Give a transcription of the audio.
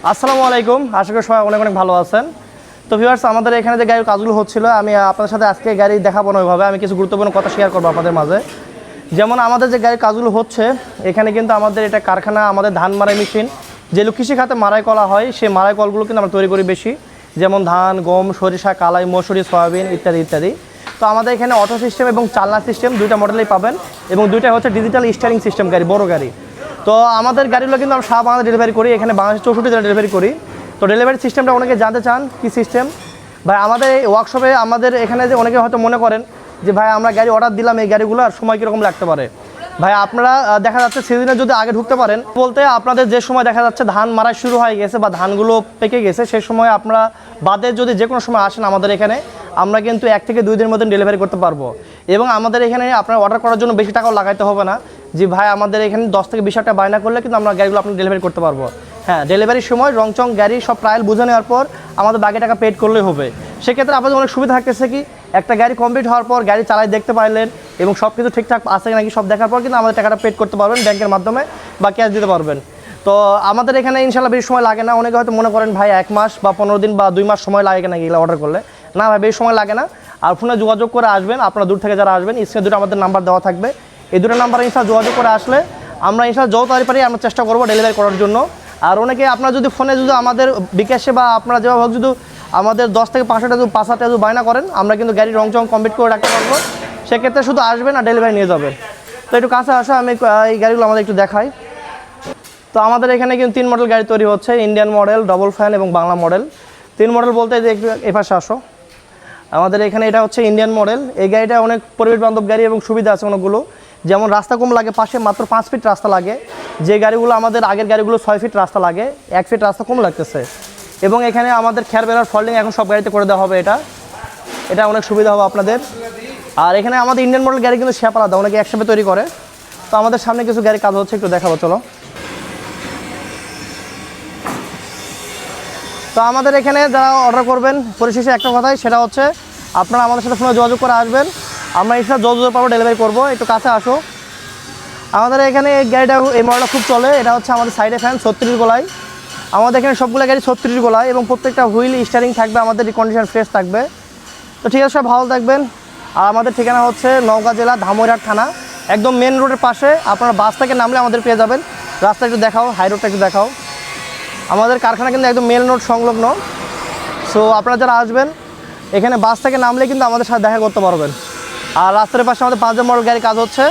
আসসালামু আলাইকুম, আশা করি সবাই অনেক অনেক ভালো আছেন। তো ভিউয়ার্স, আমাদের এখানে যে গাড়ির কাজগুলো হচ্ছিল, আমি আপনাদের সাথে আজকে গাড়ি দেখাবো না, ওইভাবে আমি কিছু গুরুত্বপূর্ণ কথা শেয়ার করবো আপনাদের মাঝে। যেমন আমাদের যে গাড়ির কাজগুলো হচ্ছে, এখানে কিন্তু আমাদের এটা কারখানা, আমাদের ধান মারাই মেশিন, যেগুলো কৃষি খাতে মারাই করা হয়, সেই মারাই কলগুলো কিন্তু আমরা তৈরি করি বেশি, যেমন ধান, গম, সরিষা, কালাই, মসুরি, সয়াবিন ইত্যাদি ইত্যাদি। তো আমাদের এখানে অটো সিস্টেম এবং চালনা সিস্টেম দুইটা মডেলেই পাবেন, এবং দুইটা হচ্ছে ডিজিটাল স্টিয়ারিং সিস্টেম গাড়ি, বড় গাড়ি। তো আমাদের গাড়িগুলো কিন্তু আমরা সারা বাংলাদেশ ডেলিভারি করি, এখানে বাংলাদেশ 64 জেলা ডেলিভারি করি। তো ডেলিভারি সিস্টেমটা অনেকে জানতে চান কী সিস্টেম। ভাই, আমাদের এই ওয়ার্কশপে আমাদের এখানে যে অনেকে হয়তো মনে করেন যে ভাই আমরা গাড়ি অর্ডার দিলাম, এই গাড়িগুলো আর সময় কীরকম লাগতে পারে। ভাই, আপনারা দেখা যাচ্ছে সিজনে যদি আগে ঢুকতে পারেন, বলতে আপনাদের যে সময় দেখা যাচ্ছে ধান মারা শুরু হয়ে গেছে বা ধানগুলো পেকে গেছে, সেই সময় আপনারা বাদে যদি যে কোনো সময় আসেন আমাদের এখানে, আমরা কিন্তু 1 থেকে 2 দিনের মধ্যে ডেলিভারি করতে পারবো। এবং আমাদের এখানে আপনার অর্ডার করার জন্য বেশি টাকাও লাগাইতে হবে না, যে ভাই আমাদের এখানে 10 থেকে 20 টাকা বায়না করলে কিন্তু আমরা গাড়িগুলো আপনার ডেলিভারি করতে পারবো। হ্যাঁ, ডেলিভারির সময় রংচং গাড়ি সব ট্রায়াল বুঝে নেওয়ার পর আমাদের বাকি টাকা পেড করলেই হবে। সেক্ষেত্রে আপনাদের অনেক সুবিধা থাকতেছে কি, একটা গাড়ি কমপ্লিট হওয়ার পর গাড়ি চালাই দেখতে পারলেন এবং সব কিছু ঠিকঠাক আছে নাকি সব দেখার পর কিন্তু আমাদের টাকাটা পেড করতে পারবেন ব্যাংকের মাধ্যমে বা ক্যাশ দিতে পারবেন। তো আমাদের এখানে ইনশাল্লাহ বেশি সময় লাগে না। অনেকে হয়তো মনে করেন ভাই 1 মাস বা 15 দিন বা 2 মাস সময় লাগে নাকি এগুলো অর্ডার করলে। না ভাই, বেশি সময় লাগে না। আর ফোনে যোগাযোগ করে আসবেন, আপনারা দূর থেকে যারা আসবেন, স্ক্রিনে দুটো আমাদের নাম্বার দেওয়া থাকবে, এই দুটো নাম্বারে ইনশাল্লাহ যোগাযোগ করে আসলে আমরা ইনশাল্লাহ যত তাড়াতাড়ি পারি আমরা চেষ্টা করবো ডেলিভারি করার জন্য। আর অনেকে আপনারা যদি ফোনে যদি আমাদের বিকাশে বা আপনারা যেভাবে হোক যদি আমাদের 10 থেকে 5 টাকা 5 টাকা যদি বায়না করেন, আমরা কিন্তু গাড়ি রংচং কমপ্লিট করে রাখতে পারবো। সেক্ষেত্রে শুধু আসবেন আর ডেলিভারি নিয়ে যাবেন। তো একটু কাছে আসো, আমি এই গাড়িগুলো আমাদের একটু দেখাই। তো আমাদের এখানে কিন্তু 3 মডেল গাড়ি তৈরি হচ্ছে, ইন্ডিয়ান মডেল, ডবল ফ্যান এবং বাংলা মডেল। 3 মডেল বলতে যে একটু এপাশে আসো, আমাদের এখানে এটা হচ্ছে ইন্ডিয়ান মডেল। এই গাড়িটা অনেক পরিবেশ বান্ধব গাড়ি এবং সুবিধা আছে অনেকগুলো, যেমন রাস্তা কম লাগে, পাশে মাত্র 5 ফিট রাস্তা লাগে। যে গাড়িগুলো আমাদের আগের গাড়িগুলো 6 ফিট রাস্তা লাগে, 1 ফিট রাস্তা কম লাগতেছে। এবং এখানে আমাদের খেয়ার বেলার ফল্ডিং এখন সব গাড়িতে করে দেওয়া হবে, এটা অনেক সুবিধা হবে আপনাদের। আর এখানে আমাদের ইন্ডিয়ান মডেল গাড়ি কিন্তু শেপ আলাদা, অনেকে একসাথে তৈরি করে। তো আমাদের সামনে কিছু গাড়ি কাজ হচ্ছে, একটু দেখাবো চলো। তো আমাদের এখানে যারা অর্ডার করবেন, পরিশেষে একটা কথাই, সেটা হচ্ছে আপনারা আমাদের সাথে ফোনে যোগাযোগ করে আসবেন, আমরা ইনশাল্লাহ যত পারবো ডেলিভারি করবো। একটু কাছে আসো। আমাদের এখানে এই গাড়িটা, এই মডেলটা খুব চলে। এটা হচ্ছে আমাদের সাইডে ফ্যান 36 গোলায়। আমাদের এখানে সবগুলো গাড়ি 36 গোলায় এবং প্রত্যেকটা হুইল স্টিয়ারিং থাকবে, আমাদের কন্ডিশন ফ্রেশ থাকবে। তো ঠিক আছে, সব ভালো থাকবেন। আর আমাদের ঠিকানা হচ্ছে নওগাঁ জেলা ধামইরহাট থানা, একদম মেন রোডের পাশে। আপনারা বাস থেকে নামলে আমাদের পেয়ে যাবেন। রাস্তা একটু দেখাও, হাই রোডটা একটু দেখাও। আমাদের কারখানা কিন্তু একদম মেন রোড সংলগ্ন। সো আপনারা যারা আসবেন এখানে বাস থেকে নামলে কিন্তু আমাদের সাথে দেখা করতে পারবেন। আর রাস্তার পাশে আমাদের 5 মডেল গাড়ি কাজ হচ্ছে।